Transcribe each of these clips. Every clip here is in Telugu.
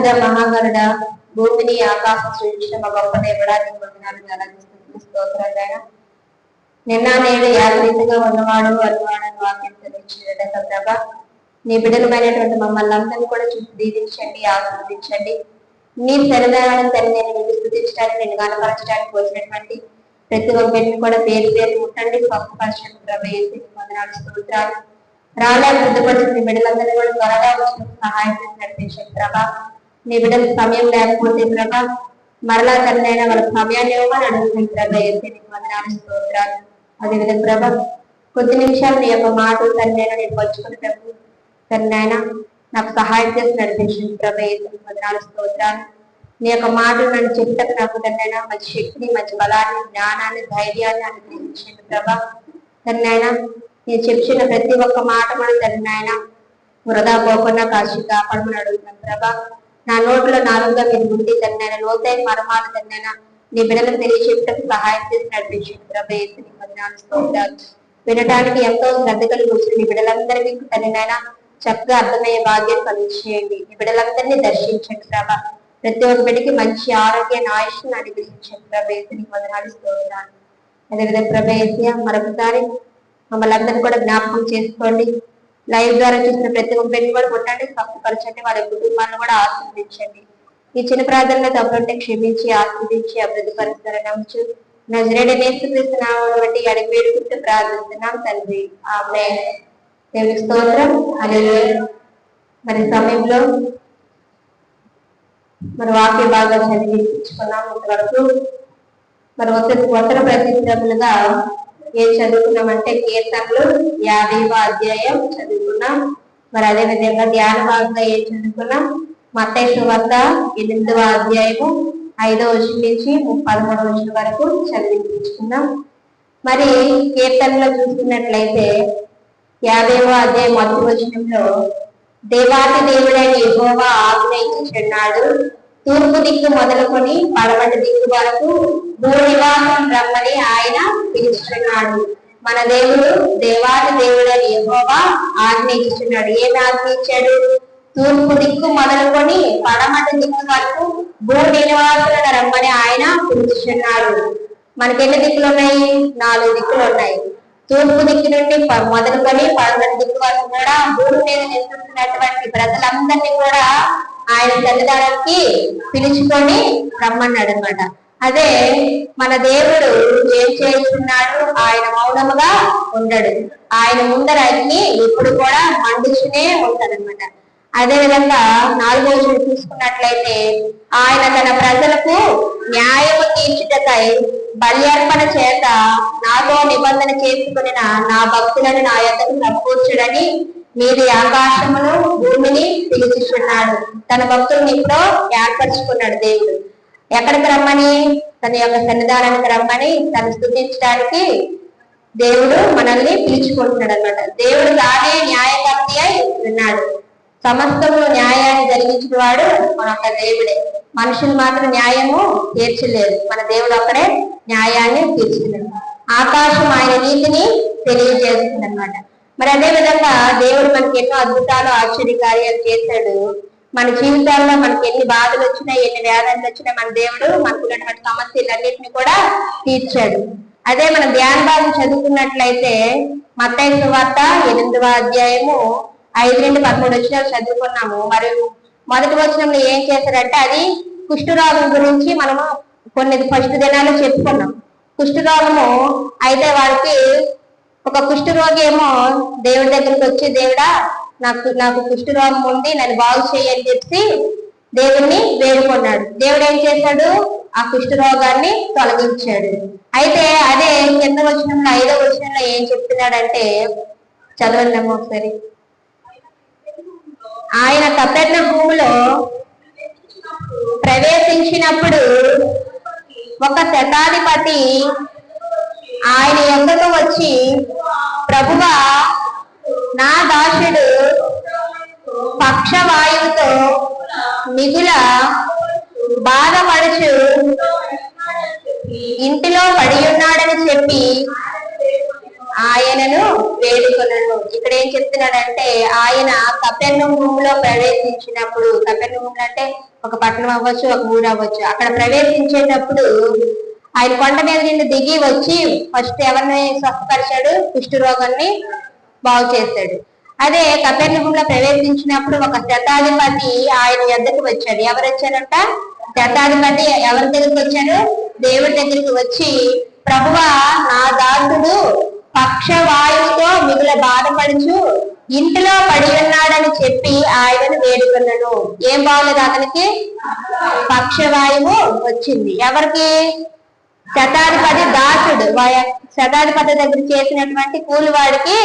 పరిశుద్ధ మహాగరుడ, భూమిని ఆకాశం సృష్టించిన మా గొప్ప దేవుడా, నీ వందనాలు స్తోత్రాలైనా. నిన్న నేడు యాత్రితగా ఉన్నవాడు అన్నవాడని వాక్యం తెలియచేయడం ప్రభా, నీ బిడ్డలమైనటువంటి మమ్మల్ని అందరినీ కూడా చూసి దీవించండి, ఆశీర్వదించండి. నీ సరిదానాన్ని తల్లి నేను స్థుతించడానికి, నేను కనపరచడానికి వచ్చినటువంటి ప్రతి ఒక్కరిని కూడా పేరు పేరు ముట్టండి, స్వస్థపరచండి ప్రభా. వందనాలు స్తోత్రాలు. రాలే బుద్ధపరిచిన బిడ్డలందరినీ కూడా త్వరగా వచ్చిన సహాయం చేసి నడిపించండి ప్రభా. నీ బిడ్డల సమయం లేకపోతే ప్రభా, మరలా తనైనా వాళ్ళ సమయాన్ని ఇవ్వమని అడుగుతుంది ప్రభా. వందనాలు స్తోత్రాలు. అదేవిధంగా ప్రభా, కొద్ది నిమిషాలు నీ యొక్క మాటలు తనైనా నేను పంచుకుని ప్రభు తనైనా నాకు సహాయం చేసి నడిపించండి ప్రభా. వందనాలు స్తోత్రాలు. నీ యొక్క మాటలు నన్ను చెప్తాకు నాకు తనైనా మంచి శక్తిని, మంచి బలాన్ని, జ్ఞానాన్ని, ధైర్యాన్ని అనుగ్రహించండి ప్రభా. తనైనా నేను చెప్పిన ప్రతి ఒక్క మాట కూడా తనైన వృధా పోకుండా కాశీ కాపాడమని అడుగుతున్నాను ప్రభా. నా నోట్లో నాలుగుగా మీరు ఉండి తనైనా లోతైన మరమాలు తనైనా నీ బిడ్డలకు తెలియచేయటకు సహాయం చేసి నడిపించండి ప్రభా. వందనాలు స్తోత్రాలు. వినడానికి ఎంతో శ్రద్ధ కలిగి వచ్చిన నీ బిడ్డలందరికీ తనైనా చక్కగా అర్థమయ్యే భాగ్యం కలిగించేయండి. నీ బిడ్డలందరినీ దర్శించండి ప్రభా. ప్రతి ఒక్క బిడ్డకి మంచి ఆరోగ్యాన్ని, ఆయుష్ని అనుగ్రహించండి ప్రభా. వందనాలు స్తోత్రాలు. అదేవిధంగా ప్రభా మరొకసారి మమ్మల్ని అందరినీ కూడా జ్ఞాపకం చేసుకోండి. లైవ్ ద్వారా చూసిన ప్రతి ఒక్కరిని కూడా కొట్టండి, స్వస్థపరచండి, వాళ్ళ కుటుంబాలను కూడా ఆశీర్వదించండి. ఈ చిన్న ప్రార్థనలో తప్పుంటే క్షమించి ఆశీర్వదించి అభివృద్ధి పరుస్తారని నమ్ముచు నజరేయుడైన యేసుక్రీస్తు నామమున బట్టి అడిగి వేడుకుంటూ ప్రార్థిస్తున్నాం తండ్రి, ఆమేన్. దేవునికి స్తోత్రం. హల్లెలూయా. మరి సమయంలో మన వాక్య బాగా చదివించుకున్నాం. ఇంతవరకు మరి వచన ప్రతిష్టములుగా ఏం చదువుకున్నామంటే కీర్తనలు 50వ అధ్యాయం చదువుకున్నాం. మరి అదే విధంగా ధ్యాన భాగంగా ఏం చదువుకున్నాం, మత్తయి సువార్త 8వ అధ్యాయము 5వ వచనం నుంచి 13వ వచనం వరకు చదివించుకున్నాం. మరి కీర్తనలో చూసుకున్నట్లయితే 50వ అధ్యాయం 1వ వచనంలో దేవాతి దేవుడైన యెహోవా ఆజ్ఞయించుచున్నాడు, తూర్పు దిక్కు మొదలుకొని పడమటి దిక్కు వరకు భూనివాసం రమ్మని ఆయన పిలుస్తున్నాడు. మన దేవుడు దేవాది దేవుడని యెహోవా ఆజ్ఞయించున్నాడు. ఏమి ఆజ్ఞయించాడు? తూర్పు దిక్కు మొదలుకొని పడమటి దిక్కు వరకు భూనివాసులను రమ్మని ఆయన పిలుస్తున్నాడు. మనకి ఎన్ని దిక్కులు ఉన్నాయి? 4 దిక్కులు ఉన్నాయి. తూర్పు దిక్కు నుండి మొదలుకొని పడమటి దిక్కు వరకు కూడా భూమి మీద నివసిస్తున్నటువంటి ప్రజలందరినీ కూడా ఆయన సన్నిధానానికి పిలుచుకొని రమ్మన్నాడు అనమాట. అదే మన దేవుడు ఏం చేస్తున్నాడు? ఆయన మౌనముగా ఉండడు. ఆయన ముందర అగ్ని ఎప్పుడు కూడా మండుచునే ఉంటాడనమాట. అదే విధంగా 4వ వచనం చూసుకున్నట్లయితే ఆయన తన ప్రజలకు న్యాయము తీర్చుటకై బల్యార్పణ చేత నాతో నిబంధన చేసుకుని నా భక్తులను నా యొద్దకు సమకూర్చుడని మీది ఆకాశమును భూమిని పిలుచుచున్నాడు. తన భక్తులను ఇప్పుడు ఏర్పరచుకున్నాడు దేవుడు. ఎక్కడికి రమ్మని? తన యొక్క సన్నిధానానికి రమ్మని, తను స్తుతించడానికి దేవుడు మనల్ని పిలుచుకుంటున్నాడు అనమాట. దేవుడు తానే న్యాయకర్త అయి ఉన్నాడు. సమస్తము న్యాయాన్ని జరిగించిన వాడు మన యొక్క దేవుడే. మనుషులు మాత్రం న్యాయము తీర్చలేదు, మన దేవుడు అక్కడే న్యాయాన్ని తీర్చుకున్నాడు. ఆకాశం ఆయన నీతిని తెలియజేస్తుంది అనమాట. మరి అదే విధంగా దేవుడు మనకి ఎన్నో అద్భుతాలు, ఆశ్చర్య కార్యాలు చేశాడు. మన జీవితాల్లో మనకి ఎన్ని బాధలు వచ్చినా, ఎన్ని వేదనలు వచ్చినా మన దేవుడు మనకున్నటువంటి సమస్యలన్నింటినీ కూడా తీర్చాడు. అదే మన ధ్యాన భాగం చదువుకున్నట్లయితే మత్తయి సువార్త 8వ అధ్యాయము 5 నుండి 13 వచనాలు చదువుకున్నాము. మరి మొదటి వచనంలో ఏం చేశారంటే అది కుష్ఠరోగం గురించి మనము కొన్ని ఫస్ట్ దినాలు చెప్పుకున్నాం. కుష్ఠరోగము అయితే వారికి ఒక కుష్ఠరోగి ఏమో దేవుడి దగ్గరికి వచ్చి, దేవుడా నాకు కుష్ఠరోగం ఉంది, నన్ను బాగు చేయని చెప్పి దేవుణ్ణి వేడుకున్నాడు. దేవుడు ఏం చేశాడు? ఆ కుష్ఠరోగాన్ని తొలగించాడు. అయితే అదే కింద వచనంలో 5వ వచనంలో ఏం చెప్తున్నాడంటే, చదవండి ఒకసారి. ఆయన కపెర్న భూమిలో ప్రవేశించినప్పుడు ఒక శతాధిపతి ఆయన యొద్దకు వచ్చి, ప్రభువా, నా దాసుడు పక్షవాయువుతో మిగుల బాధపడుచు ఇంటిలో పడి ఉన్నాడని చెప్పి ఆయనను వేడుకొనను. ఇక్కడ ఏం చెప్తున్నాడంటే ఆయన కపెర్నహూములో ప్రవేశించినప్పుడు, కపెర్నహూము అంటే ఒక పట్టణం అవ్వచ్చు, ఒక ఊరు అవ్వచ్చు, అక్కడ ప్రవేశించేటప్పుడు ఆయన కొండ మీద నుండి దిగి వచ్చి ఫస్ట్ ఎవరిని స్వస్థపరిచాడు? కుష్ఠరోగాన్ని బాగు చేశాడు. అదే కపెర్నహూములో ప్రవేశించినప్పుడు ఒక శతాధిపతి ఆయన యొద్దకు వచ్చాడు. ఎవరు వచ్చారంట? శతాధిపతి ఎవరి దగ్గరికి వచ్చాడు? దేవుడి దగ్గరికి వచ్చి, ప్రభువా, నా దాసుడు పక్షవాయువుతో మిగుల బాధపడుచు ఇంటిలో పడి ఉన్నాడని చెప్పి ఆయనను వేడుకున్నాను. ఏం బాగలేదు అతనికి? పక్షవాయువు వచ్చింది. ఎవరికి? శతాధిపతి దాసుడు. శతాధిపతి దగ్గర చేసినటువంటి కూలివాడికి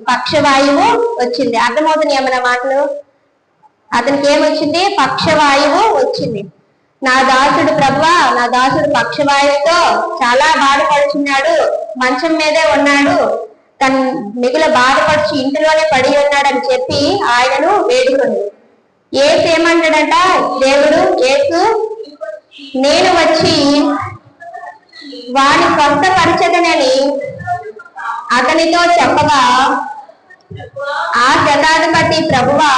పక్షవాయువు వచ్చింది. అర్థమవుతుంది ఏమైనా మాటలు? అతనికి ఏమొచ్చింది? పక్షవాయువు వచ్చింది. నా దాసుడు ప్రభువా, నా దాసుడు పక్షవాయువుతో చాలా బాధపడుచున్నాడు, మంచం మీదే ఉన్నాడు, తను మిగుల బాధపడుచు ఇంటిలోనే పడి ఉన్నాడని చెప్పి ఆయనను వేడుకొని, ఏసు ఏమంటాడంట? దేవుడు ఏసు, నేను వచ్చి వాని స్వస్థపరచదనని అతనితో చెప్పగా, ఆ శతాధిపతి ప్రభువా,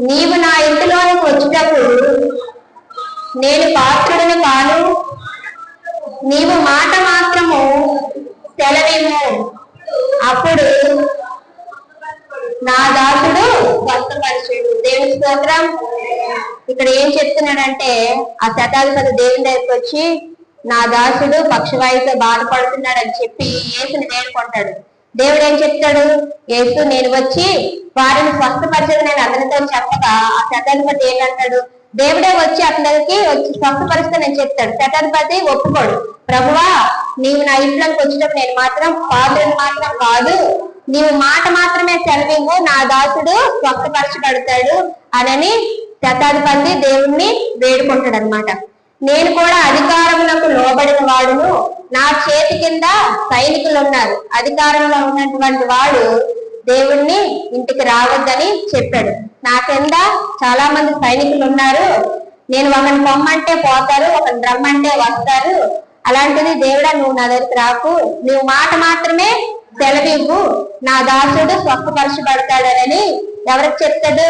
నీవు నా ఇంటిలోనికి వచ్చేటప్పుడు నేను పాత్రుడిని కాను, నీవు మాట మాత్రము సెలవిమ్ము, అప్పుడు నా దాసుడు స్వస్థపరిచాడు. దేవుని స్తోత్రం. ఇక్కడ ఏం చెప్తున్నాడంటే, ఆ శతాధిపతి దేవుని దగ్గరికి వచ్చి నా దాసుడు పక్షవాయువుతో బాధపడుతున్నాడు అని చెప్పి యేసుని వేడుకుంటాడు. దేవుడు ఏం చెప్తాడు? యేసు, నేను వచ్చి వారిని స్వస్థపరిచేది నేను అతనితో చెప్పగా, ఆ శతాధిపతి ఏంటంటాడు? దేవుడే వచ్చి అతని దగ్గరికి వచ్చి స్వస్థపరిస్తే నేను చెప్తాడు. శతాధిపతి ఒప్పుకోడు. ప్రభువా, నీవు నా ఇంట్లోకి వచ్చేటప్పుడు నేను మాత్రం పాత్రను మాత్రం కాదు, నీవు మాట మాత్రమే సెలవివ్వు, నా దాసుడు స్వస్థపరచబడతాడు అనని శతాధిపతి దేవుణ్ణి వేడుకుంటాడు అనమాట. నేను కూడా అధికారములకు లోబడిన వాడును, నా చేతి కింద సైనికులు ఉన్నారు, అధికారంలో ఉన్నటువంటి వాడు దేవుణ్ణి ఇంటికి రావద్దని చెప్పాడు. నా కింద చాలా మంది సైనికులు ఉన్నారు, నేను ఒకరిని పొమ్మంటే పోతారు, ఒకరిని రమ్మంటే వస్తారు, అలాంటిది దేవుడా నువ్వు నా దగ్గరికి రాకు, నువ్వు మాట మాత్రమే సెలవివ్వు, నా దాసుడు స్వస్థపరచబడతాడని ఎవరికి చెప్తాడు?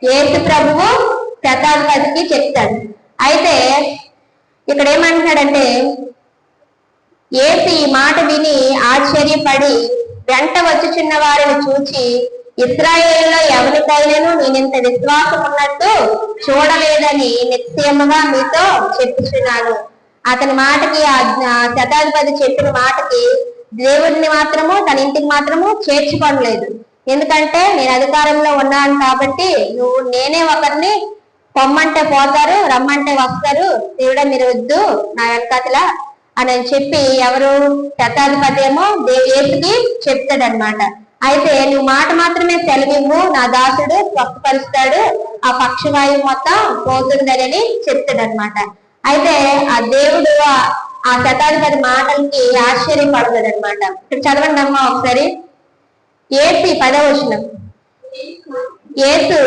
యేసు ప్రభువు శతాధిపతికి చెప్తాడు. అయితే ఇక్కడ ఏమంటున్నాడంటే, యేసు ఈ మాట విని ఆశ్చర్యపడి వెంట వచ్చుచున్న వారిని చూచి, ఇశ్రాయేలులో ఎవరికైనాను నేనింత విశ్వాసం ఉన్నట్టు చూడలేదని నిశ్చయముగా మీతో చెప్పుచున్నాను. అతని మాటకి, ఆ శతాధిపతి చెప్పిన మాటకి దేవుడిని మాత్రము తన ఇంటికి మాత్రము చేర్చుకోలేదు. ఎందుకంటే నేను అధికారంలో ఉన్నాను కాబట్టి, నేనే ఒకరిని పొమ్మంటే పోతారు, రమ్మంటే వస్తారు, దేవుడా మీరు వద్దు నా వెనకాతల అని చెప్పి ఎవరు? శతాధిపతి ఏమో యేసుకి చెప్తాడనమాట. అయితే నువ్వు మాట మాత్రమే సెలవివ్వు, నా దాసుడు స్వస్థపరుస్తాడు, ఆ పక్షవాయువు మొత్తం పోతుందని చెప్తాడనమాట. అయితే ఆ దేవుడు ఆ శతాధిపతి మాటలకి ఆశ్చర్యపడతాడు అనమాట. ఇక్కడ చదవండి అమ్మా ఒకసారి. యేసు 10వ వచనం. యేసు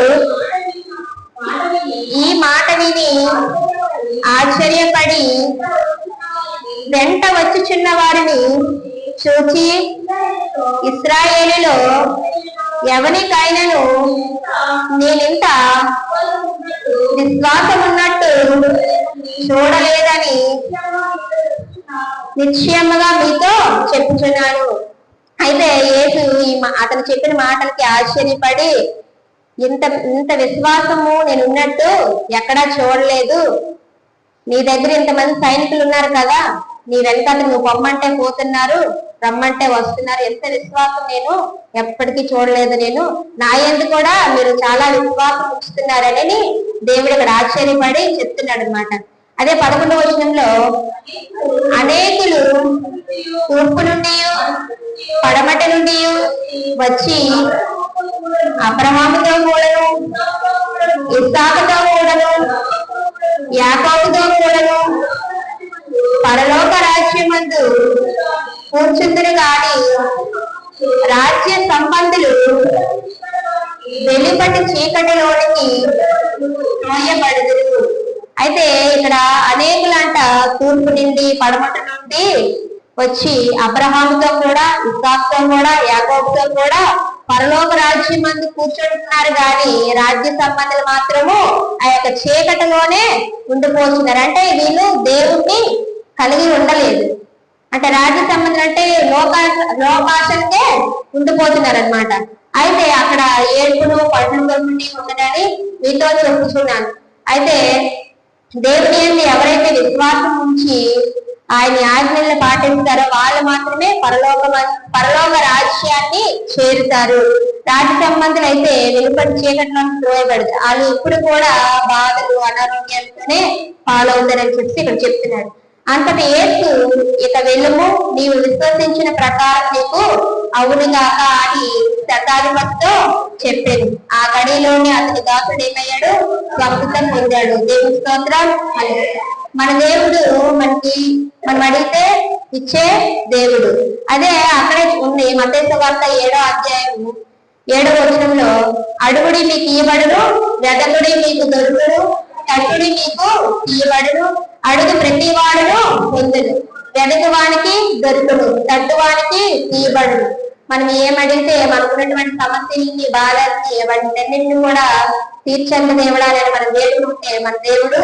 ఈ మాట విని ఆశ్చర్యపడి వెంట వచ్చుచున్న వారిని చూచి, ఇశ్రాయేలులో ఎవరికైనాను నేనింత విశ్వాసం ఉన్నట్టు చూడలేదని నిశ్చయముగా మీతో చెప్పుచున్నాను. అయితే యేసు అతను చెప్పిన మాటలకి ఆశ్చర్యపడి, ఇంత విశ్వాసము నేను ఉన్నట్టు ఎక్కడా చూడలేదు, నీ దగ్గర ఇంతమంది సైనికులు ఉన్నారు కదా, నీ వెనకాల నువ్వు పొమ్మంటే పోతున్నారు, రమ్మంటే వస్తున్నారు, ఎంత విశ్వాసం నేను ఎప్పటికీ చూడలేదు, నేను నా యందు కూడా మీరు చాలా విశ్వాసం ఉంచుతున్నారని దేవుడు ఇక్కడ ఆశ్చర్యపడి చెప్తున్నాడు అనమాట. అదే 11వ వచనంలో, అనేకులు తూర్పు నుండి పడమటి నుండి వచ్చి అబ్రహాముతో కూడాను, ఇస్సాకుతో కూడాను, యాకోబుతో కూడాను పరలోక రాజ్యమందు కూర్చుందురు గాని రాజ్య సంబంధులు వెలుపటి చీకటిలోనికి తోయబడుదురు అయితే ఇక్కడ అనేకులంట తూర్పు నుండి పడమట నుండి వచ్చి అబ్రహాముతో కూడా, ఇస్సాకుతో కూడా, యాకోబుతో కూడా పరలోక రాజ్యం మందు కూర్చుంటున్నారు కానీ రాజ్య సంబంధాలు మాత్రము ఆ యొక్క చీకటిలోనే ఉండిపోతున్నారు. అంటే వీళ్ళు దేవుణ్ణి కలిగి ఉండలేదు. అంటే రాజ్య సంబంధం అంటే లోకాశంకే ఉండిపోతున్నారు అనమాట. అయితే అక్కడ ఏడుపును పట్టణంలో నుండి ఉండదని మీతో చెప్పుచున్నాను. అయితే దేవుని యందు ఎవరైతే విశ్వాసం ఉంచి ఆయన ఆజ్ఞలను పాటిస్తారో వాళ్ళు మాత్రమే పరలోక రాజ్యాన్ని చేరుతారు. రాజ్య సంబంధులు అయితే వెలుపటి చీకట్లో త్రోయబడతారు. వాళ్ళు ఇప్పుడు కూడా బాధలు అనారోగ్యాలతోనే పాలవుతారని చెప్పి ఇక్కడ చెప్తున్నాడు. అంతటి యేసు ఇక వెళ్ళుము, నీవు విశ్వసించిన ప్రకారం నీకు అవునుగాక అని శతాధిపతితో చెప్పాడు. ఆ గడిలోనే అతని దాసుడు ఏమయ్యాడు? స్వస్థత పొందాడు. దేవుని స్తోత్రం. మన దేవుడు మనం అడిగితే ఇచ్చే దేవుడు. అదే అక్కడే ఉంది మత్తయి సువార్త 7వ అధ్యాయం 7వ వచనంలో, అడుగుడి మీకు ఇయ్యబడును, వెదకుడి మీకు దొరుకును, తట్టుడి మీకు ఇయ్యబడును, అడుగు ప్రతి వాడును పొందును, వెదకువానికి దొరుకును, తట్టువానికి ఇయ్యబడును. మనం ఏమడిగితే మనకున్నటువంటి సమస్యల్ని, బాధల్ని, వాటిన్నింటినీ కూడా తీర్చండి దేవుడాలని మనం వేడుకుంటే మన దేవుడు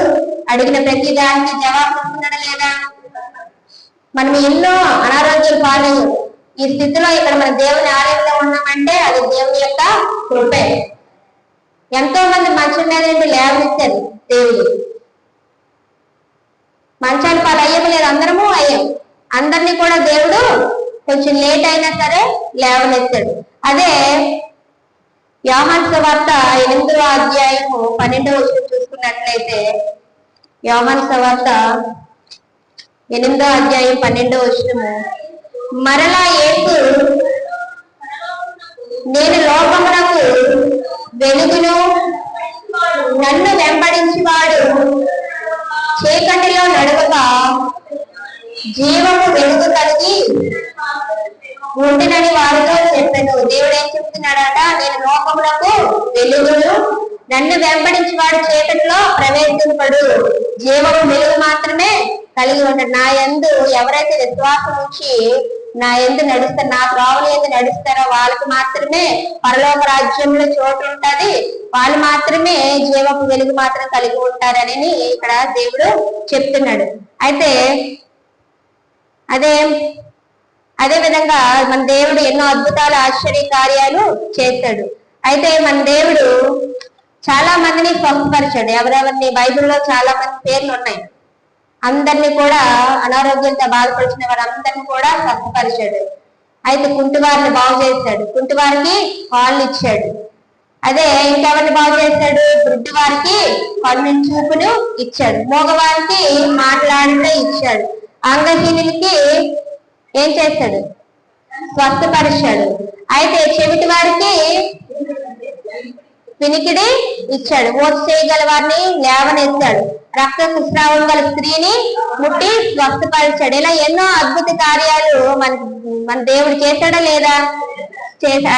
అడిగిన ప్రతి దానికి జవాబు ఇస్తున్నాడా లేదా? మనం ఎన్నో అనారోగ్యాలు పాలయ్యాం. ఈ స్థితిలో ఇక్కడ మన దేవుని ఆలయంలో ఉన్నామంటే అది దేవుని యొక్క కృపే. ఎంతో మంది మంచం మీద నుండి లేవనిచ్చారు దేవుడు. మంచాలు పాలు అయ్యలేదు, అందరము అయ్యాం. అందరినీ కూడా దేవుడు కొంచెం లేట్ అయినా సరే లేవనెత్తాడు. అదే యోహాను సువార్త 8వ అధ్యాయం 12వ వచనం చూసుకున్నట్లయితే, యోహాను సువార్త 8వ అధ్యాయం 12వ వచనము, మరలా యేసు నేను లోకమునకు వెలుగును, నన్ను వెంబడించువాడు చీకటిలో నడవక జీవము వెలుగు కలిగి ఉండినని వారితో చెప్పాను. దేవుడు ఏం చెప్తున్నాడట? నేను లోకములకు వెలుగును, నన్ను వెంబడించి వాడు చీకటిలో ప్రవేశింపడు, జీవము వెలుగు మాత్రమే కలిగి ఉంటాడు. నా యందు ఎవరైతే విశ్వాసం ఉంచి నా యందు నడుస్తారు, నా త్రోవల యందు నడుస్తారో వాళ్ళకి మాత్రమే పరలోక రాజ్యంలో చోటు ఉంటది. వాళ్ళు మాత్రమే జీవపు వెలుగు మాత్రం కలిగి ఉంటారని ఇక్కడ దేవుడు చెప్తున్నాడు. అయితే అదే విధంగా మన దేవుడు ఎన్నో అద్భుతాలు, ఆశ్చర్య కార్యాలు చేస్తాడు. అయితే మన దేవుడు చాలా మందిని స్వస్థపరిచాడు. ఎవరెవరిని బైబిల్లో చాలా మంది పేర్లు ఉన్నాయి. అందరినీ కూడా అనారోగ్యంతో బాధపరిచిన వారందరినీ కూడా స్వస్థపరిచాడు. అయితే కుంటివారిని బాగు చేశాడు, కుంటివారికి కాళ్ళు ఇచ్చాడు. అదే ఇంకెవరిని బాగు చేశాడు? గుడ్డి వారికి కన్ను చూపును ఇచ్చాడు, మగవారికి మాట్లాడితే ఇచ్చాడు, అంగహీనులకి ఏం చేశాడు? స్వస్థపరిచాడు. అయితే చెవిటి వారికి వినికిడి ఇచ్చాడు, మోస చేయగల వారిని లేవనెత్తాడు, రక్త స్రావం గల స్త్రీని ముట్టి స్వస్థపరిచాడు. ఇలా ఎన్నో అద్భుత కార్యాలు మన దేవుడు చేశాడా లేదా?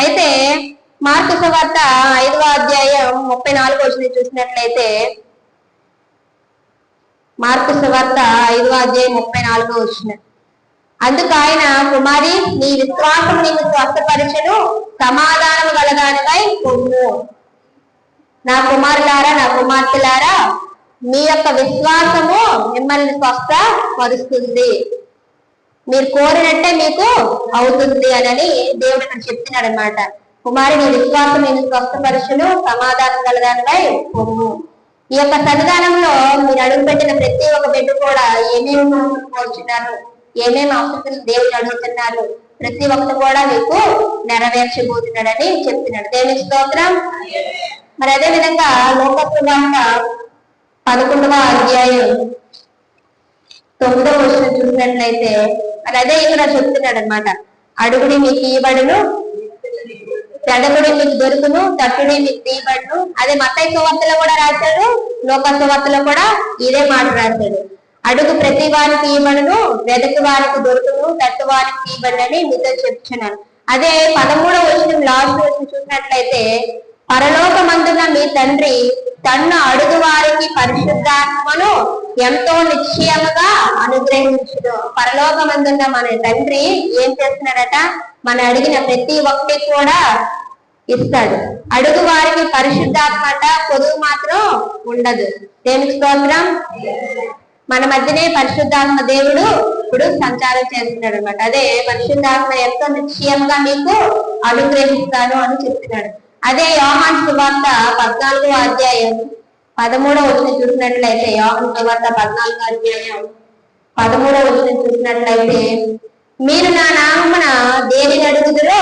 అయితే మార్కు సువార్త 5వ అధ్యాయం 34వ వచనం చూసినట్లయితే, మార్కు సువార్త 5వ అధ్యాయం 34వ వచనం, అందుకు ఆయన, కుమారి నీ విశ్వాసం నిన్ను స్వస్థపరచును, సమాధానం గలదానిపై పొమ్ము. నా కుమారులారా, నా కుమార్తెలారా, మీ యొక్క విశ్వాసము మిమ్మల్ని స్వస్థపరుస్తుంది, మీరు కోరినట్టే మీకు అవుతుంది అని దేవుడు ఇక్కడ చెప్తున్నాడు అనమాట. కుమారి నీ విశ్వాసం నేను స్వస్థపరచును, సమాధానం గలదానిపై పొమ్ము. ఈ యొక్క సన్నిధానంలో మీరు అడుగుపెట్టిన ప్రతి ఒక్క బిడ్డ కూడా ఏమేమి కోరుచున్నారు, ఏమేమి అవసరం దేవుడు అడుగుతున్నారు, ప్రతి ఒక్కరు కూడా మీకు నెరవేర్చబోతున్నాడని చెప్తున్నాడు. దేవుని స్తోత్రం. మరి అదే విధంగా లోకసువార్త 11వ అధ్యాయం 9వ వచనం చూసినట్లయితే మరి అదే ఇక్కడ చెప్తున్నాడు అనమాట. అడుగుడి మీకు ఇవ్వబడును, వెదకుడి మీకు దొరుకును, తట్టుడి మీకు తీయబడును. అదే మత్తయి సువార్తలో కూడా రాశాడు, లోక సువార్తలో కూడా ఇదే మాట రాశాడు. అడుగు ప్రతి వారికి ఇవ్వబడును, వెదకు వారికి దొరుకును, తట్టు వారికి తీయబడును అని మీతో చెప్తున్నాను. అదే 13వ వచనం లాస్ట్ వచనం చూసినట్లయితే, పరలోకమందున మీ తండ్రి తన్ను అడుగు వారికి పరిశుద్ధాత్మను ఎంతో నిశ్చయముగా అనుగ్రహించును. పరలోకమందున్న మన తండ్రి ఏం చేస్తున్నాడట? మన అడిగిన ప్రతి ఒక్కటి కూడా ఇస్తాడు. అడుగు వారికి పరిశుద్ధాత్మ అట, పొదుగు మాత్రం ఉండదు. దేనికి స్తోత్రం. మన మధ్యనే పరిశుద్ధాత్మ దేవుడు ఇప్పుడు సంచారం చేస్తున్నాడు అనమాట. అదే పరిశుద్ధాత్మ ఎంతో నిశ్చయంగా మీకు అనుగ్రహిస్తాను అని చెప్తున్నాడు. అదే యోహాను సువార్త 14వ అధ్యాయం 13వ వచనం చూసినట్లయితే, యోహాను సువార్త 14వ అధ్యాయం 13వ వచనం చూసినట్లయితే, మీరు నా నామమున దేనిని అడుగుదురో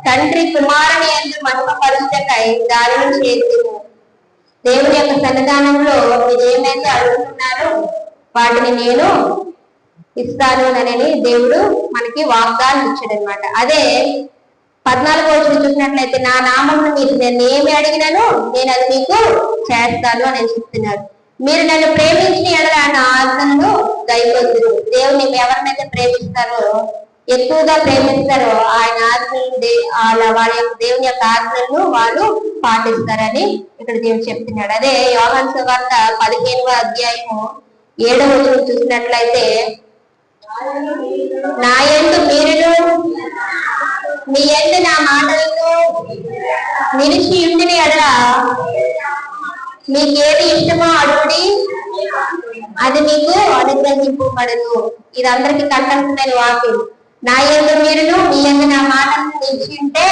తండ్రి కుమారుని యందు మహిమపరుచుటకై దానిని చేతుము. దేవుని యొక్క సన్నిధానంలో మీరు ఏమైతే అడుగుతున్నారో వాటిని నేను ఇస్తాను అని దేవుడు మనకి వాగ్దానం ఇచ్చాడు అనమాట. అదే 14వ వచనం చూసినట్లయితే, నా నామమును మీరు నేను ఏమి అడిగినాను నేను అది మీకు చేస్తాను అని చెప్తున్నారు. మీరు నన్ను ప్రేమించిన ఎడల నా ఆజ్ఞలను గైకొందురు. దేవుని ఎవరినైతే ప్రేమిస్తారో, ఎక్కువగా ప్రేమిస్తారో ఆయన ఆజ్ఞలు వాళ్ళ యొక్క దేవుని యొక్క ఆజ్ఞలను వాళ్ళు పాటిస్తారని ఇక్కడ దేవుడు చెప్తున్నాడు. అదే యోహాను సువార్త 15వ అధ్యాయము 7వ వచనం చూసినట్లయితే, నా యందు మీరును మీ యందు నా మాటలను నిలిచి ఉండిన ఎడల మీకేది ఇష్టమో అడుగుడి, అది మీకు అనుగ్రహింపబడును. ఇది అందరికి కంఠస్థమైన వాక్యం. నా యందు మీరును మీ యందు నా మాటలను నిలిచి ఉంటే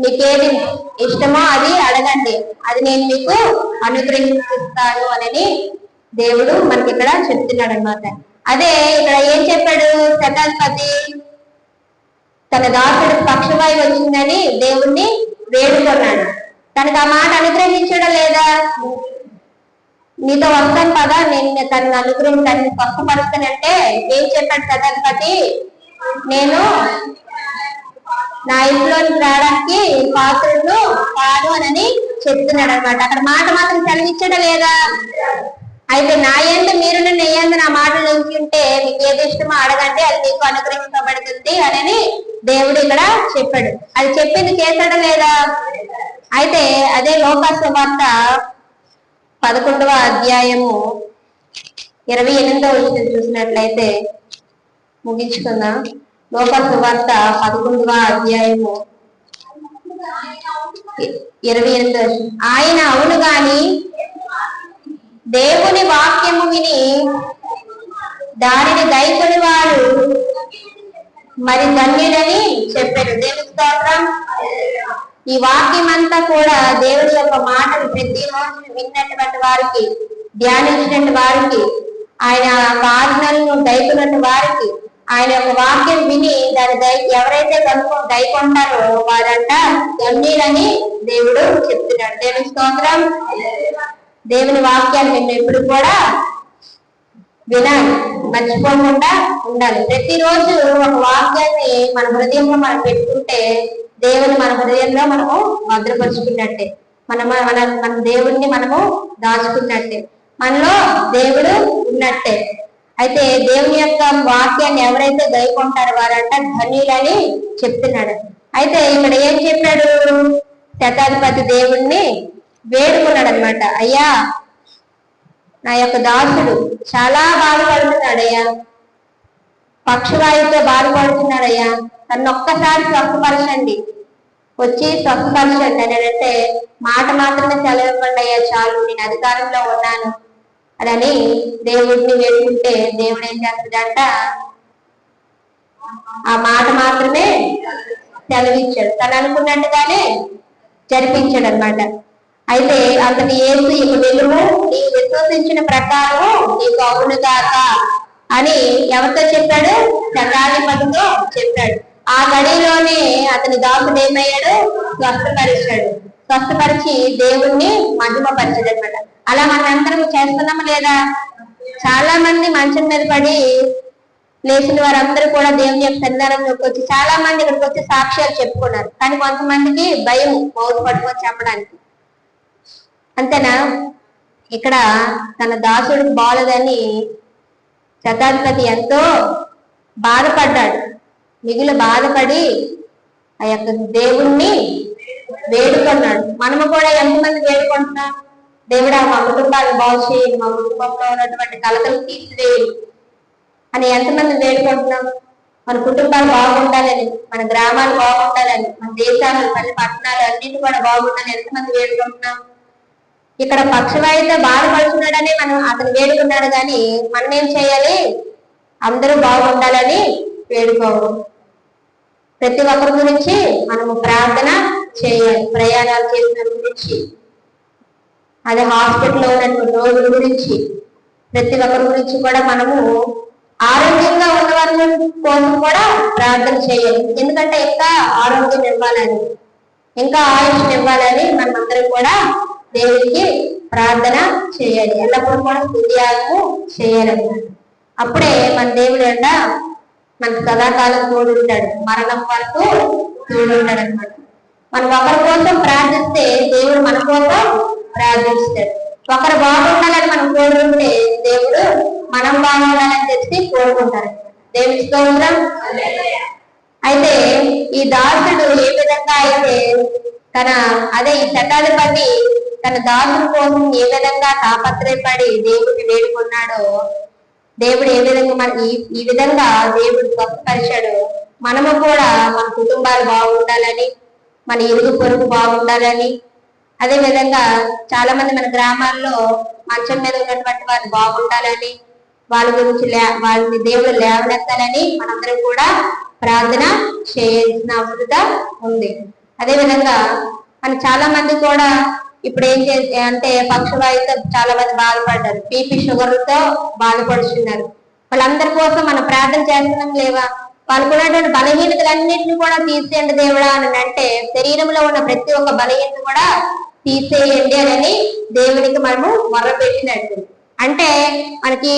మీకేది ఇష్టమో అది అడగండి, అది నేను మీకు అనుగ్రహిస్తాను అని దేవుడు మనకి ఇక్కడ చెప్తున్నాడు అనమాట. అదే ఇక్కడ ఏం చెప్పాడు? శతాధిపతి తన దాసుడు పక్షవాయు వచ్చిందని దేవుణ్ణి వేడుకున్నాడు. తనకు ఆ మాట అనుగ్రహించడం లేదా? నీతో వస్తాను పదా, నేను తనను అనుగ్రహించాను, స్వస్థపరుస్తానంటే ఏం చెప్పాడు శతాధిపతి? నేను నా ఇంట్లోకి రావడానికి పాత్రను కాదు అని చెప్తున్నాడు అనమాట. అక్కడ మాట మాత్రం చదివించడం లేదా? అయితే నా యందు మీరు నీ యందు నా మాటలు ఉంచుంటే మీకు ఏది ఇష్టమో అడగండి, అది మీకు అనుగ్రహించబడుతుంది అని దేవుడు ఇక్కడ చెప్పాడు. అది చెప్పింది చేశాడా లేదా? అయితే అదే లోకాసు వార్త 11వ అధ్యాయము 28వ వచనం చూసినట్లయితే ముగించుకుందాం. లోకాసు వార్త 11వ అధ్యాయము 28వ వచనం, ఆయన అవును గాని దేవుని వాక్యము విని దానిని గైకొని వారు మరి ధన్యులని చెప్పారు. దేవుని స్తోత్రం. ఈ వాక్యం అంతా కూడా దేవుడి యొక్క మాటలు ప్రతిరోజు విన్నటువంటి వారికి, ధ్యానించినటువంటి వారికి, ఆయన ఆజ్ఞలను గైకున్నటువంటి వారికి, ఆయన యొక్క వాక్యం విని దాని ఎవరైతే గైకొంటారో వారంట ధన్యులని దేవుడు చెప్తున్నాడు. దేవుని స్తోత్రం. దేవుని వాక్యాన్ని మేము ఎప్పుడు కూడా వినాలి, మర్చిపోకుండా ఉండాలి. ప్రతిరోజు ఒక వాక్యాన్ని మన హృదయంలో మనం పెట్టుకుంటే దేవుని మన హృదయంలో మనము భద్రపరుచుకున్నట్టే, మన దేవుణ్ణి మనము దాచుకున్నట్టే, మనలో దేవుడు ఉన్నట్టే. అయితే దేవుని యొక్క వాక్యాన్ని ఎవరైతే గైకొంటారో వారంట ధన్యులని చెప్తున్నాడు. అయితే ఇక్కడ ఏం చెప్పాడు? శతాధిపతి దేవుణ్ణి వేడుకున్నాడు అనమాట. అయ్యా, నా యొక్క దాసుడు చాలా బాధపడుతున్నాడయ్యా, పక్షవాయుతో బాధపడుతున్నాడయ్యా, తను ఒక్కసారి స్వస్థపరచండి, వచ్చి స్వస్థపరచండి అని అంటే మాట మాత్రమే సెలవివ్వండి అయ్యా చాలు, నేను అధికారంలో ఉన్నాను అని దేవుడిని వేడుకుంటే దేవుడు ఏం చేస్తాడంట? ఆ మాట మాత్రమే సెలవిచ్చాడు, తను అనుకున్నట్టుగానే జరిపించాడు అనమాట. అయితే అంతటి యేసు ఇక వెలుగు నీవు విశ్వసించిన ప్రకారం నీకు అవును కాక అని ఎవరితో చెప్పాడు? శతాధిపతితో చెప్పాడు. ఆ గడిలోనే అతని దాసుడు ఏమయ్యాడు? స్వస్థపరిచాడు. స్వస్థపరిచి దేవుణ్ణి మహిమపరిచాడు అనమాట. అలా మనందరం చేస్తున్నామా లేదా? చాలా మంది మంచం మీద పడి లేచిన వారందరూ కూడా దేవుని యొక్క సన్నిధానంలోకి వచ్చి చాలా మంది ఇక్కడికి వచ్చి సాక్ష్యాలు చెప్పుకున్నారు. కానీ కొంతమందికి భయం మౌత్ పట్టుకొని చెప్పడానికి. అంతేనా? ఇక్కడ తన దాసుడికి బాగలేదని శతాధిపతి ఎంతో బాధపడ్డాడు. మిగులు బాధపడి ఆ యొక్క దేవుణ్ణి వేడుకున్నాడు. మనము కూడా ఎంతమంది వేడుకుంటున్నాం? దేవుడా మా కుటుంబాన్ని బాగు చేయి, మా కుటుంబంలో ఉన్నటువంటి కలతలు తీసివేయి అని ఎంతమంది వేడుకుంటున్నాం? మన కుటుంబాలు బాగుండాలని, మన గ్రామాలు బాగుండాలని, మన దేశాలు, పల్లె పట్టణాలు అన్నిటి కూడా బాగుండాలని ఎంతమంది వేడుకుంటున్నాం? ఇక్కడ పక్షవాయుతో బాధపడుతున్నాడని మనం అతను వేడుకున్నాడు, కానీ మనం ఏం చేయాలి? అందరూ బాగుండాలని వేడుకోవు. ప్రతి ఒక్కరి గురించి మనము ప్రార్థన చేయాలి. ప్రయాణాలు చేసిన గురించి, అదే హాస్పిటల్లో ఉన్నటువంటి రోగుల గురించి, ప్రతి ఒక్కరి గురించి కూడా మనము ఆరోగ్యంగా ఉన్న వారి కోసం కూడా ప్రార్థన చేయాలి. ఎందుకంటే ఇంకా ఆరోగ్యం ఇవ్వాలని, ఇంకా ఆయుష్ ఇవ్వాలని మనమందరం కూడా దేవుడికి ప్రార్థన చేయాలి. ఎల్లప్పుడూ కూడా స్తుతియాగము చేయాలన్నమాట. అప్పుడే మన దేవుడు అంట మనకు సదాకాలం తోడుంటాడు, మరణం వరకు తోడుంటాడు అనమాట. మనం ఒకరి కోసం ప్రార్థిస్తే దేవుడు మన కోసం ప్రార్థిస్తాడు. ఒకరు బాగుండాలని మనం కోరుకుంటే దేవుడు మనం బాగుండాలని చెప్పి కోరుకుంటారు. దేవుడి స్తోత్రం. అయితే ఈ దాసుడు ఏ విధంగా అయితే ఈ శతాధిపతి తన దాసుల కోసం ఏ విధంగా తాపత్రయపడి దేవుడిని వేడుకున్నాడో, దేవుడు ఏ విధంగా మన ఈ విధంగా దేవుడు స్వస్థపరిచాడు. మనము కూడా మన కుటుంబాలు బాగుండాలని, మన ఇరుగు పొరుగు బాగుండాలని, అదే విధంగా చాలా మంది మన గ్రామాల్లో మంచం మీద ఉన్నటువంటి వారు బాగుండాలని, వాళ్ళ గురించి వాళ్ళని దేవుడు లేవనెత్తాలని మనందరం కూడా ప్రార్థన చేయాల్సిన అవసరం ఉంది. అదే విధంగా మన చాలా మంది కూడా ఇప్పుడు ఏం అంటే పక్షవాయుతో చాలా మంది బాధపడ్డారు, బీపీ షుగర్లతో బాధపడుతున్నారు. వాళ్ళందరి కోసం మనం ప్రార్థన చేస్తున్నాం లేవా? వాళ్ళకు ఉన్నటువంటి బలహీనతలన్నింటినీ కూడా తీసేయండి దేవుడా అని అంటే, శరీరంలో ఉన్న ప్రతి ఒక్క బలహీనత కూడా తీసేయండి అని దేవునికి మనము మొర్రపెట్టినట్టు. అంటే మనకి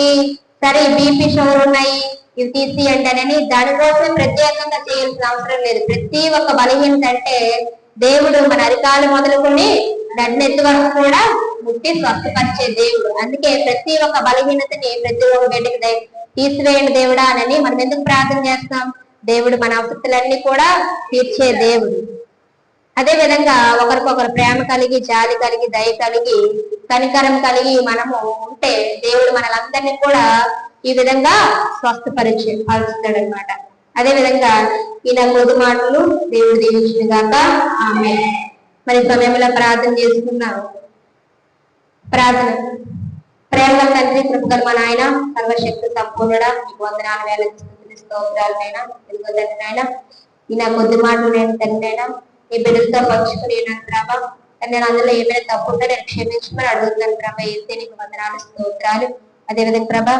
సరే బీపీ షుగర్ ఉన్నాయి, ఇవి తీసేయండి అని దానికోసం ప్రత్యేకంగా చేయాల్సిన అవసరం లేదు. ప్రతి ఒక్క బలహీనత అంటే దేవుడు మన అరికాలు మొదలుకొని నన్నెత్తి వరకు కూడా ముట్టి స్వస్థపరిచే దేవుడు. అందుకే ప్రతి ఒక్క బలహీనతని ప్రతి ఒక్క బిడ్డకి తీసివేయండి దేవుడా అని మనం ఎందుకు ప్రార్థన చేస్తాం? దేవుడు మన అవసరాలన్నీ కూడా తీర్చే దేవుడు. అదే విధంగా ఒకరికొకరు ప్రేమ కలిగి, జాలి కలిగి, దయ కలిగి, కనికరం కలిగి మనము ఉంటే దేవుడు మనలందరినీ కూడా ఈ విధంగా స్వస్థపరుస్తాడు అనమాట. అదే విధంగా ఈయన కొద్ది మాటలు దేవుడు దీవించిన గాక ఆమేన్. మరి సమయంలో ప్రార్థన చేసుకున్నాం. ప్రార్థన. ప్రేమ తండ్రి, కృపగల మా నాయన, సర్వశక్తి సంపూర్ణుడా, మీకు వందనాలు, వేల స్తోత్రాలైనా తెలుగుదైనా ఈయన కొద్ది మాటలు నేను తండ్రైనా ఈ బిడ్డలతో పంచుకుని ప్రభా, నేను అందులో ఏమైనా తప్పుంటే నేను క్షమించమని అడుగుతున్నాను ప్రభా. అయితే నీకు వందనాలు, స్తోత్రాలు. అదేవిధంగా ప్రభా,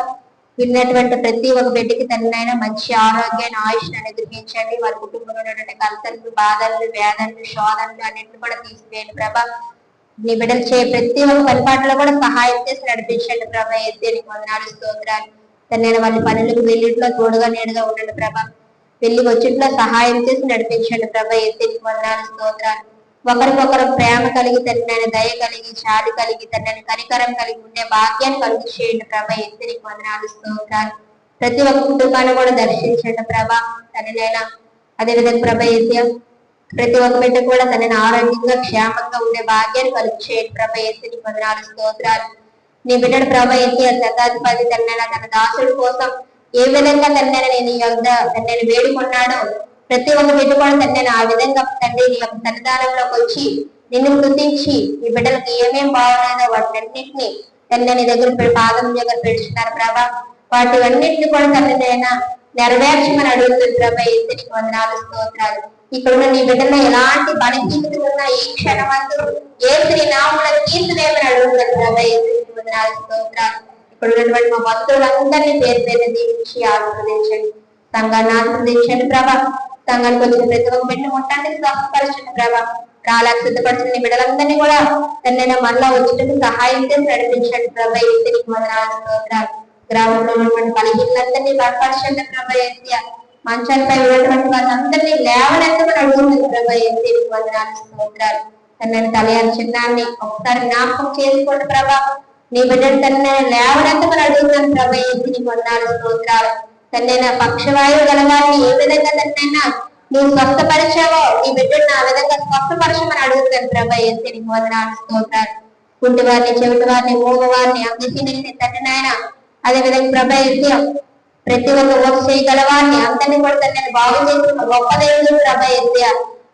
విన్నటువంటి ప్రతి ఒక్క బిడ్డకి తండ్రైనా మంచి ఆరోగ్యాన్ని, ఆయుష్ని అనుగ్రహించండి. వారి కుటుంబంలో ఉన్నటువంటి కలతలు, బాధలు, వేదనలు, శోధనలు అన్నింటిని కూడా తీసివేయండి ప్రభా. నీ బిడ్డలు ప్రతి ఒక్క పరిపాటలో కూడా సహాయం చేసి నడిపించండి ప్రభా. అయితే నీకు వందనాలు, స్తోత్రాలు. నేను వాళ్ళ పనులకు వెళ్ళిట్లో తోడుగా నీడుగా ఉండండి ప్రభా. వెళ్ళి వచ్చిట్లో సహాయం చేసి నడిపించండి ప్రభా. అయితే నీకు వందనాలు, స్తోత్రాలు. ఒకరికొకరు ప్రేమ కలిగి తండ్రి, దయ కలిగి, చాలి కలిగి, తండ్రి కనికరం కలిగి ఉండే భాగ్యాన్ని కలిగి చేయండి ప్రభా. అయితే నీకు వందనాలు, స్తోత్రాలు. ప్రతి ఒక్క కుటుంబాన్ని కూడా దర్శించండి ప్రభా తండ్రినైనా. అదేవిధంగా ప్రభా అయితే ప్రతి ఒక్క బిడ్డ కూడా తనని ఆరోగ్యంగా, క్షేమంగా ఉండే భాగ్యాన్ని కలిగి చేయండి ప్రభా. అయితే నీకు వందనాలు, స్తోత్రాలు. నీ బిడ్డడు ప్రభా అయితే శతాధిపతి తండ్రి తన దాసుడి కోసం ఏ విధంగా తండ్రి నేను వేడుకున్నాడో, ప్రతి ఒక్క బిడ్డ కూడా తండ్రి ఆ విధంగా తండ్రి నీ యొక్క సన్నిధానంలోకి వచ్చి నిన్ను గుర్తించి ఈ బిడ్డలకు ఏమేం బాగున్నాయో వాటినన్నింటినీ తండ్రి నీ దగ్గర పాదం దగ్గర పెడుతున్నారు ప్రభా. వాటి అన్నింటినీ కూడా తండ్రి అయినా నెరవేర్చమని అడుగుతుంది ప్రభా. అయితే నీకు వందనాలు, స్తోత్రాలు. ఇక్కడ ఉన్న నీ బిడ్డలో ఎలాంటి బలహీనతలు ఉన్నా ఈ క్షణమందు ఏ స్త్రీ నామములను తీసివేయమని అడుగుతుంది ప్రభా. అయితే నీకు వందనాలు, స్తోత్రాలు. ఇక్కడ ఉన్నటువంటి మా భక్తులందరినీ పేరు పేరు దీవించి ఆశీర్వదించండి. సంఘాన్ని ఆశీర్వదించండి ప్రభా. సంఘానికి వచ్చిన ప్రతి ఒక్క బిడ్డ మొత్తాన్ని స్వస్థపరచండి ప్రభా. కాలాకు సిద్ధపరిచిన నీ బిడ్డలందరినీ కూడా తనైనా మళ్ళా వచ్చేటప్పుడు సహాయం చేసి నడిపించండి ప్రభా. అయితే నీకు వందనాలు, స్తోత్రాలు. గ్రామంలో ఉన్నటువంటి బలహీనలందరినీ బలపరచండి ప్రభా. అయితే మంచాలపై ఉన్నటువంటి వాళ్ళందరినీ లేవనెత్తమని అడుగుతుంది ప్రభా. అయితే నీకు వందనాలు, స్తోత్రాలు. తనని తలయారు చిన్నాన్ని ఒకసారి జ్ఞాపకం చేసుకోండి ప్రభా. నీ బిడ్డను తనని లేవనెత్తమని అడుగుతాను ప్రభా. అయితే నీకు వందనాలు, స్తోత్రాలు. తనైనా పక్షవాయువు గలవారిని ఏ విధంగా తనైనా నువ్వు స్వస్థపరిచావో నీ బిడ్డను ఆ విధంగా స్వస్థపరచమని అడుగుతాను ప్రభా. ఏసీ నీకు వందనాలు స్తోత్రాలు. కుంటి వారిని, చెవిటి వారిని, మూగ వారిని, అంగహీనుల్ని తండ్రి నాయన, అదే విధంగా ప్రభా ఏసీ ప్రతి ఒక్క వర్క్ చేయగల వారిని అందరినీ కూడా తండ్రి బాగు చేసిన గొప్ప దేవుడు ప్రభా ఏసీ.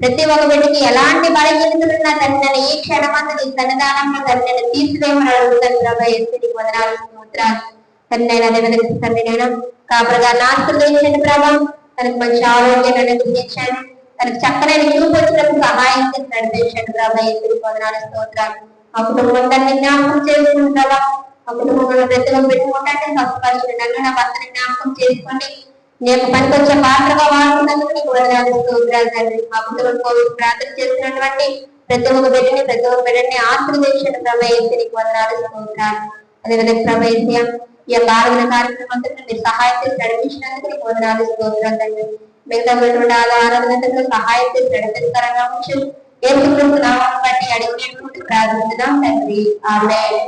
ప్రతి ఒక్క బిడ్డకి ఎలాంటి బలహీనతలున్నా తండ్రి ఈ క్షణమంతా నీ సన్నిధానంలో తండ్రి తీసివేయమని అడుగుతాను ప్రభా ఏసీ నీకు వందనాలు స్తోత్రాలు. తండ్రి అదే విధంగా తండ్రి నేను కాపురగా ఆశీర్వదించండి ప్రభా. తనకు మంచి ఆరోగ్యాన్ని అనుగ్రహించండి. తనకు చక్కనైన చూపు వచ్చినప్పుడు సహాయం చేసి నడిపించండి ప్రభా ఏసీ వందనాలు స్తోత్రాలు. ఆ కుటుంబం దాన్ని జ్ఞాపకం చేసుకుని ప్రభా. ఆ కుటుంబంలో ప్రతి ఒక్క పెట్టుకుంటే స్వస్థపరచండి. నన్ను నా భర్తని జ్ఞాపకం చేసుకోండి. నీ యొక్క పనికి వచ్చే పాత్రగా వాడుతున్నందుకు నీకు వందనాలు స్తోత్రాలు తండ్రి. మా కుటుంబం కోసం ప్రార్థన చేసినటువంటి ప్రతి ఒక్క బిడ్డని ఆశీర్వదించండి ప్రభా ఏసీ నీకు వందనాలు స్తోత్రాలు. అదేవిధంగా ప్రభా ఏసీ ఈ యొక్క ఆరాధన కార్యక్రమం మీరు సహాయం చేసి నడిపించినందుకు నీకు వందనాలు స్తోత్రాలు తండ్రి. మిగతా ఉన్నటువంటి ఆరాధన సహాయం చేసి నడిపిస్తారని ఏసుక్రీస్తు నామమును బట్టి అడిగినటువంటి ప్రార్థిస్తున్నాం తండ్రి. ఆమేన్.